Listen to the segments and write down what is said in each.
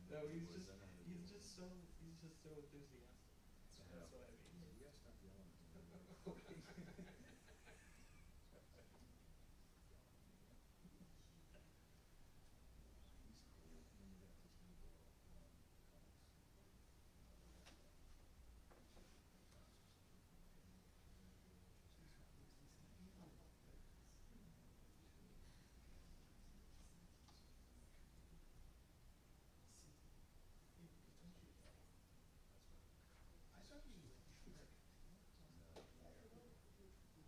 No, he's just so enthusiastic. That's what I mean. You gotta stop yelling at me. He's cool, and then you got this new girl, I thought you were Shrek. No.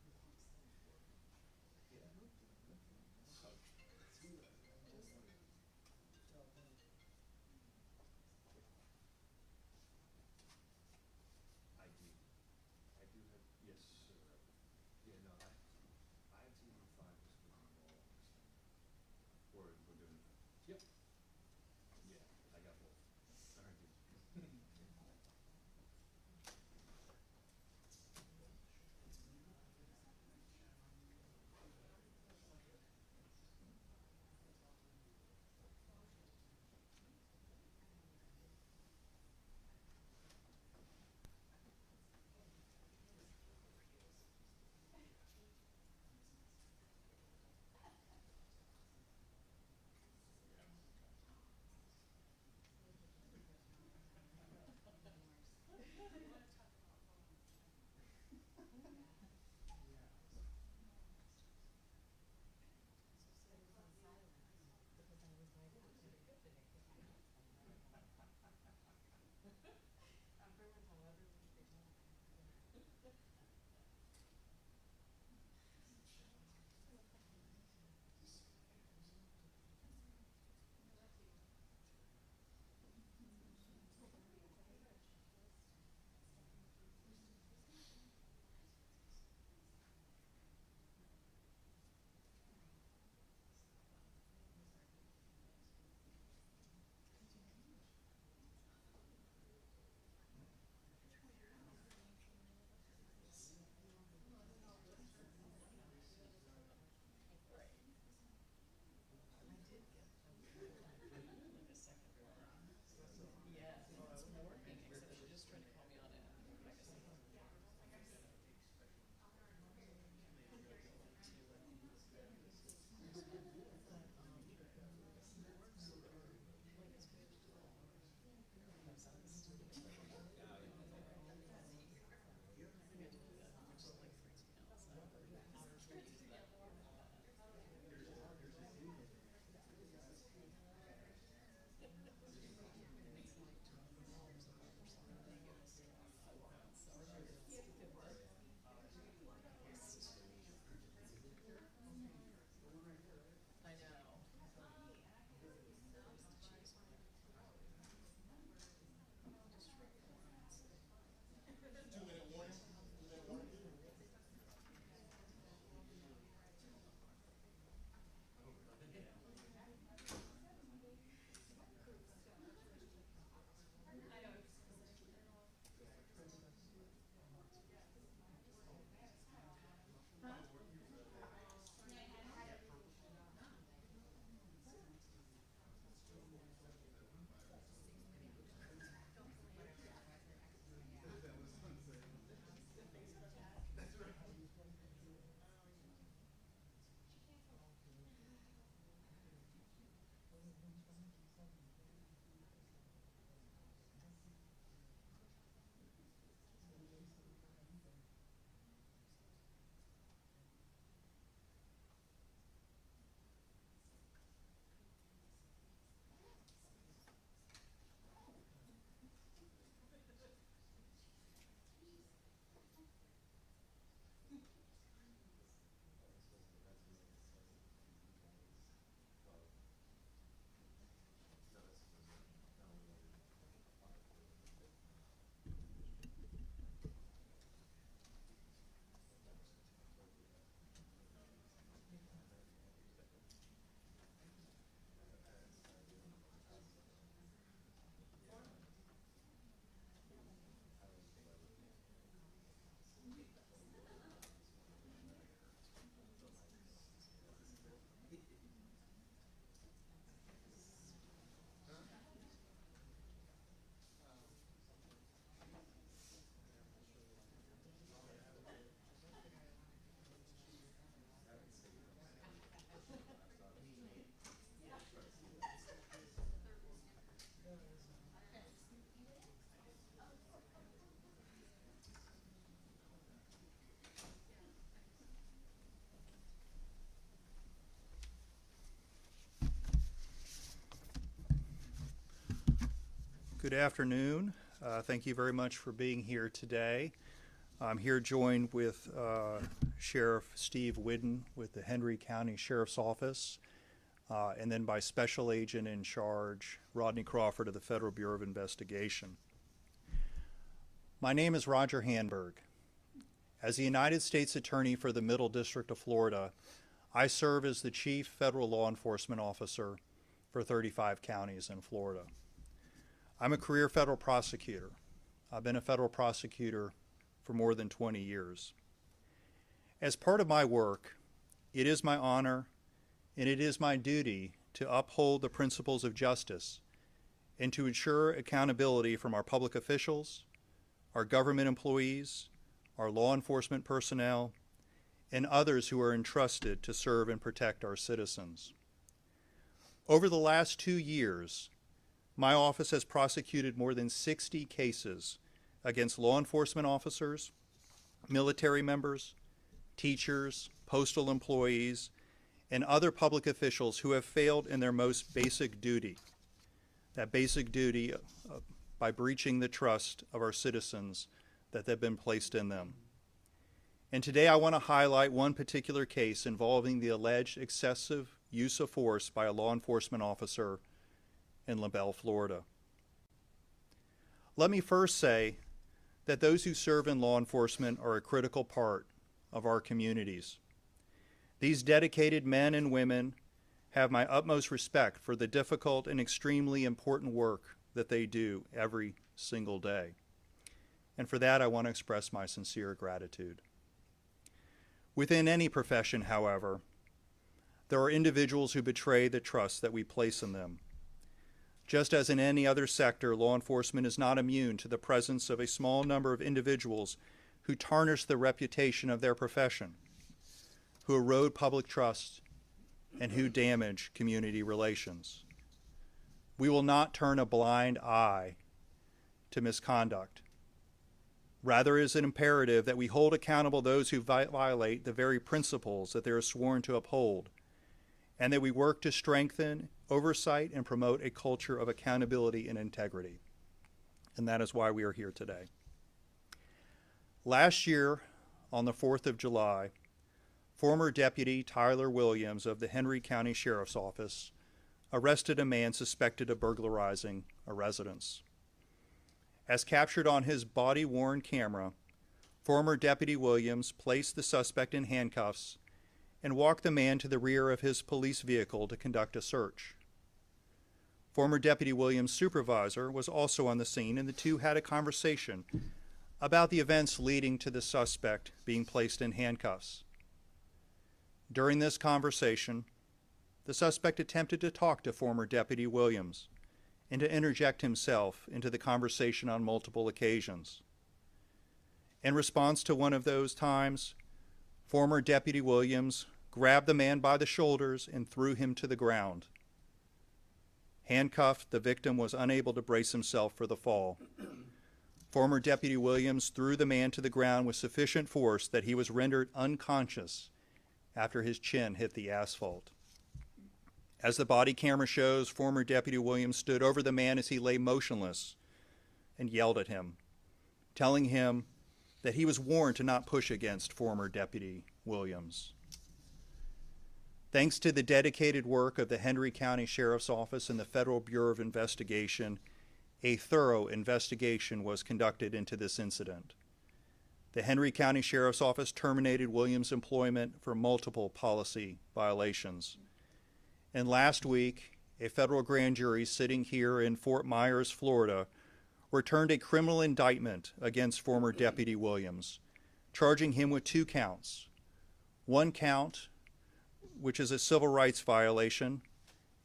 Good afternoon. Thank you very much for being here today. I'm here joined with Sheriff Steve Whidden with the Henry County Sheriff's Office, and then by Special Agent in Charge Rodney Crawford of the Federal Bureau of Investigation. My name is Roger Handberg. As the United States Attorney for the Middle District of Florida, I serve as the Chief Federal Law Enforcement Officer for 35 counties in Florida. I'm a career federal prosecutor. I've been a federal prosecutor for more than 20 years. As part of my work, it is my honor and it is my duty to uphold the principles of justice and to ensure accountability from our public officials, our government employees, our law enforcement personnel, and others who are entrusted to serve and protect our citizens. Over the last 2 years, my office has prosecuted more than 60 cases against law enforcement officers, military members, teachers, postal employees, and other public officials who have failed in their most basic duty. That basic duty by breaching the trust of our citizens that have been placed in them. And today I want to highlight one particular case involving the alleged excessive use of force by a law enforcement officer in LaBelle, Florida. Let me first say that those who serve in law enforcement are a critical part of our communities. These dedicated men and women have my utmost respect for the difficult and extremely important work that they do every single day. And for that, I want to express my sincere gratitude. Within any profession, however, there are individuals who betray the trust that we place in them. Just as in any other sector, law enforcement is not immune to the presence of a small number of individuals who tarnish the reputation of their profession, who erode public trust, and who damage community relations. We will not turn a blind eye to misconduct. Rather, it is an imperative that we hold accountable those who violate the very principles that they are sworn to uphold, and that we work to strengthen oversight and promote a culture of accountability and integrity. And that is why we are here today. Last year, on the 4th of July, former Deputy Tyler Williams of the Henry County Sheriff's Office arrested a man suspected of burglarizing a residence. As captured on his body-worn camera, former Deputy Williams placed the suspect in handcuffs and walked the man to the rear of his police vehicle to conduct a search. Former Deputy Williams' supervisor was also on the scene, and the two had a conversation about the events leading to the suspect being placed in handcuffs. During this conversation, the suspect attempted to talk to former Deputy Williams and to interject himself into the conversation on multiple occasions. In response to one of those times, former Deputy Williams grabbed the man by the shoulders and threw him to the ground. Handcuffed, the victim was unable to brace himself for the fall. Former Deputy Williams threw the man to the ground with sufficient force that he was rendered unconscious after his chin hit the asphalt. As the body camera shows, former Deputy Williams stood over the man as he lay motionless and yelled at him, telling him that he was warned to not push against former Deputy Williams. Thanks to the dedicated work of the Henry County Sheriff's Office and the Federal Bureau of Investigation, a thorough investigation was conducted into this incident. The Henry County Sheriff's Office terminated Williams' employment for multiple policy violations. And last week, a federal grand jury sitting here in Fort Myers, Florida, returned a criminal indictment against former Deputy Williams, charging him with 2 counts. One count, which is a civil rights violation,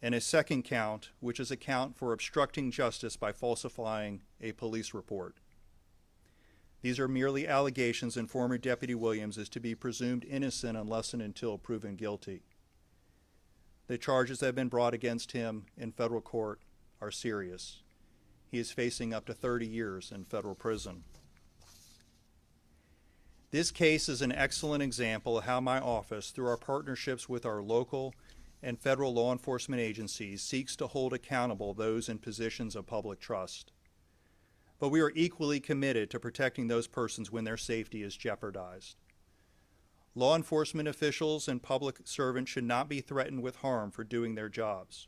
and a second count, which is a count for obstructing justice by falsifying a police report. These are merely allegations, and former Deputy Williams is to be presumed innocent unless and until proven guilty. The charges that have been brought against him in federal court are serious. He is facing up to 30 years in federal prison. This case is an excellent example of how my office, through our partnerships with our local and federal law enforcement agencies, seeks to hold accountable those in positions of public trust. but we are equally committed to protecting those persons when their safety is jeopardized. Law enforcement officials and public servants should not be threatened with harm for doing their jobs.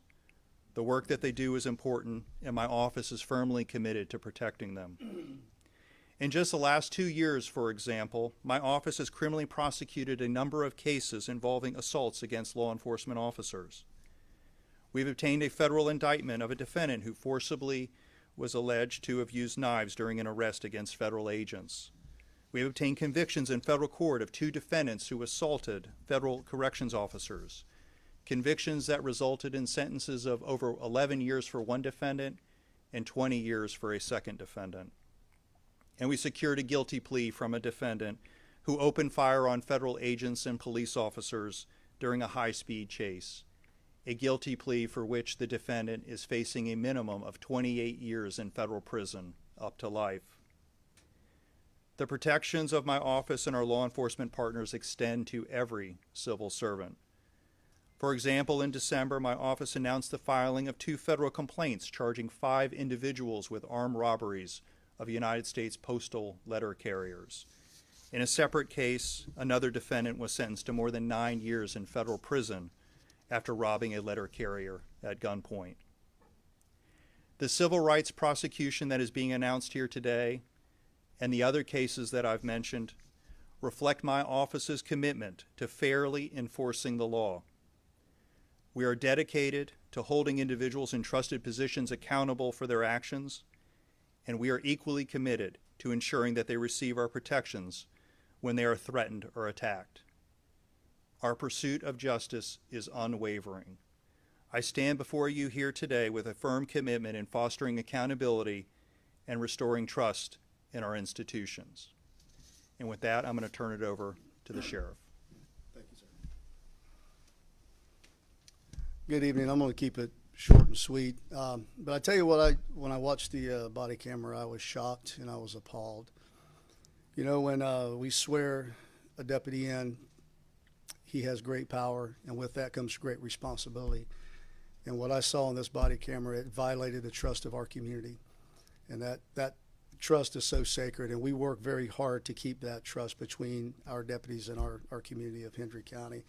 The work that they do is important, and my office is firmly committed to protecting them. In just the last 2 years, for example, my office has criminally prosecuted a number of cases involving assaults against law enforcement officers. We've obtained a federal indictment of a defendant who forcibly was alleged to have used knives during an arrest against federal agents. We have obtained convictions in federal court of 2 defendants who assaulted federal corrections officers, convictions that resulted in sentences of over 11 years for one defendant and 20 years for a second defendant. And we secured a guilty plea from a defendant who opened fire on federal agents and police officers during a high-speed chase, a guilty plea for which the defendant is facing a minimum of 28 years in federal prison, up to life. The protections of my office and our law enforcement partners extend to every civil servant. For example, in December, my office announced the filing of 2 federal complaints charging 5 individuals with armed robberies of United States postal letter carriers. In a separate case, another defendant was sentenced to more than 9 years in federal prison after robbing a letter carrier at gunpoint. The civil rights prosecution that is being announced here today and the other cases that I've mentioned reflect my office's commitment to fairly enforcing the law. We are dedicated to holding individuals in trusted positions accountable for their actions, and we are equally committed to ensuring that they receive our protections when they are threatened or attacked. Our pursuit of justice is unwavering. I stand before you here today with a firm commitment in fostering accountability and restoring trust in our institutions. And with that, I'm going to turn it over to the sheriff. Thank you, sir. Good evening. I'm going to keep it short and sweet. But I tell you what, when I watched the body camera, I was shocked and I was appalled. You know, when we swear a deputy in, he has great power, and with that comes great responsibility. And what I saw on this body camera, it violated the trust of our community. And that trust is so sacred, and we work very hard to keep that trust between our deputies and our community of Hendry County,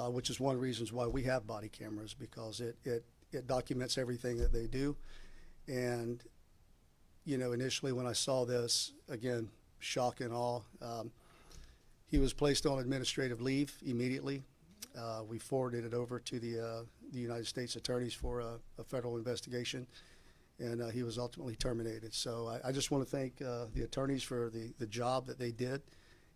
which is one of the reasons why we have body cameras, because it documents everything that they do. And, you know, initially when I saw this, again, shock and awe. He was placed on administrative leave immediately. We forwarded it over to the United States attorneys for a federal investigation, and he was ultimately terminated. So I just want to thank the attorneys for the job that they did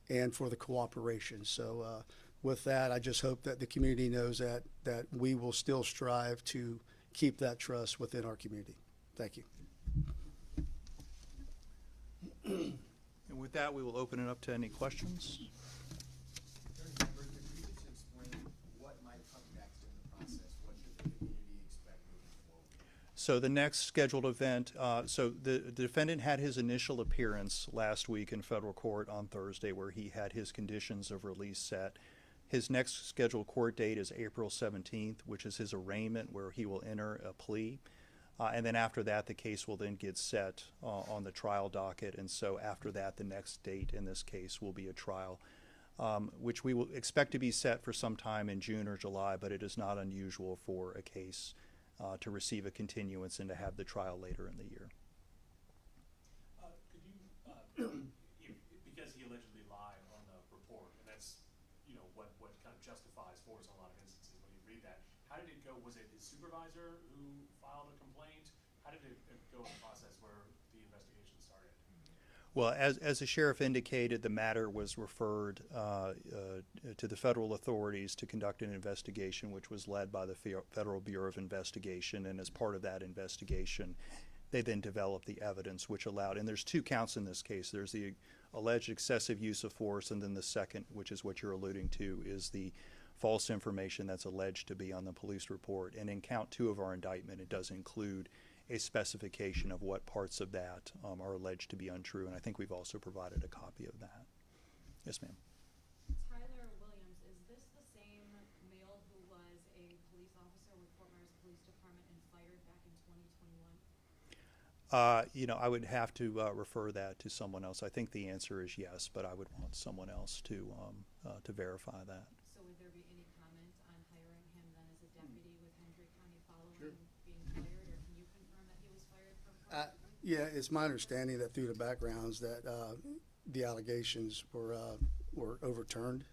and for the cooperation. So with that, I just hope that the community knows that we will still strive to keep that trust within our community. Thank you. And with that, we will open it up to any questions. Could you just explain what might come next in the process? What should the community expect moving forward? So the next scheduled event, so the defendant had his initial appearance last week in federal court on Thursday, where he had his conditions of release set. His next scheduled court date is April 17th, which is his arraignment, where he will enter a plea. And then after that, the case will then get set on the trial docket. And so after that, the next date in this case will be a trial, which we will expect to be set for some time in June or July, but it is not unusual for a case to receive a continuance and to have the trial later in the year. Could you, because he allegedly lied on the report, and that's, you know, what kind of justifies force in a lot of instances when you read that. How did it go? Was it his supervisor who filed a complaint? How did it go in the process where the investigation started? Well, as the sheriff indicated, the matter was referred to the federal authorities to conduct an investigation, which was led by the Federal Bureau of Investigation. And as part of that investigation, they then developed the evidence which allowed, and there's 2 counts in this case. There's the alleged excessive use of force, and then the second, which is what you're alluding to, is the false information that's alleged to be on the police report. And in count 2 of our indictment, it does include a specification of what parts of that are alleged to be untrue, and I think we've also provided a copy of that. Yes, ma'am. Tyler Williams, is this the same male who was a police officer with Fort Myers Police Department and fired back in 2021? I would have to refer that to someone else. I think the answer is yes, but I would want someone else to verify that. So would there be any comment on hiring him then as a deputy with Hendry County following being fired, or can you confirm that he was fired from? Yeah, it's my understanding that through the backgrounds that the allegations were overturned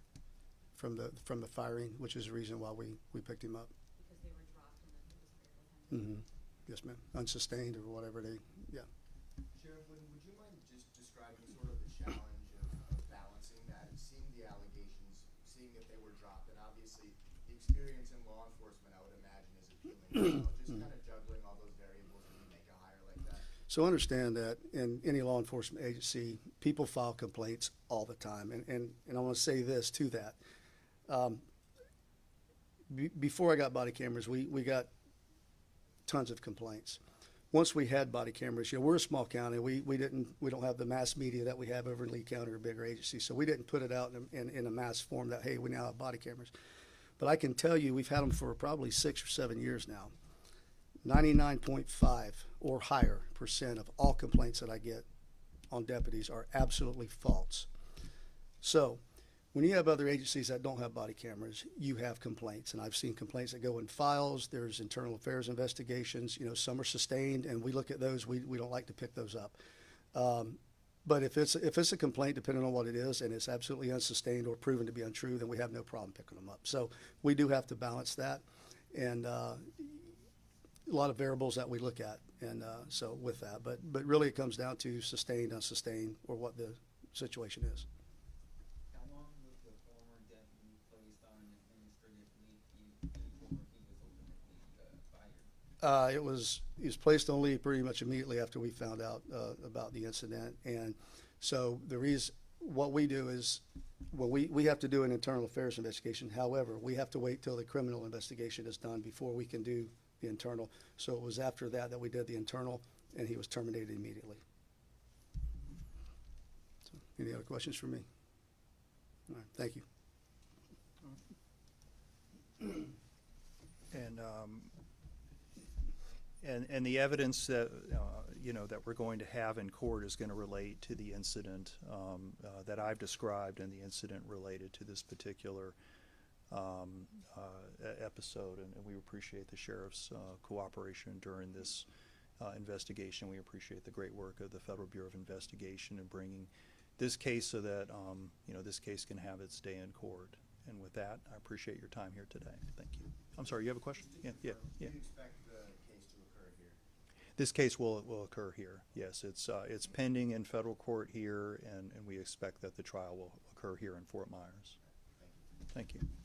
from the firing, which is the reason why we picked him up. Because they were dropped and then he was hired with Hendry? Yes, ma'am. Unsustained or whatever yeah. Sheriff Wooden, would you mind just describing sort of the challenge of balancing that, seeing the allegations, seeing that they were dropped, and obviously the experience in law enforcement, I would imagine, is appealing as well. Just kind of juggling all those variables when you make a hire like that. So understand that in any law enforcement agency, people file complaints all the time. And I want to say this to that. Before I got body cameras, we got tons of complaints. Once we had body cameras, we're a small county. We don't have the mass media that we have over in Lee County or bigger agencies. So we didn't put it out in a mass form that, hey, we now have body cameras. But I can tell you we've had them for probably 6 or 7 years now. 99.5 or higher % of all complaints that I get on deputies are absolutely false. So when you have other agencies that don't have body cameras, you have complaints. And I've seen complaints that go in files. There's internal affairs investigations. Some are sustained, and we look at those. We don't like to pick those up. But if it's a complaint, depending on what it is, and it's absolutely unsustained or proven to be untrue, then we have no problem picking them up. So we do have to balance that. And a lot of variables that we look at. And so with that, but really it comes down to sustained, unsustained, or what the situation is. How long was the former deputy placed on administrative leave before he was ultimately fired? He was placed on leave pretty much immediately after we found out about the incident. And so what we do is, well, we have to do an internal affairs investigation. However, we have to wait till the criminal investigation is done before we can do the internal. So it was after that we did the internal, and he was terminated immediately. So, any other questions for me? All right, thank you. And the evidence that that we're going to have in court is going to relate to the incident that I've described, and the incident related to this particular episode. And we appreciate the sheriff's cooperation during this investigation. We appreciate the great work of the Federal Bureau of Investigation in bringing this case so that this case can have its day in court. And with that, I appreciate your time here today. Thank you. I'm sorry, you have a question? Yeah. Do you expect the case to occur here? This case will occur here. Yes, it's pending in federal court here, and we expect that the trial will occur here in Fort Myers. Thank you. Thank you.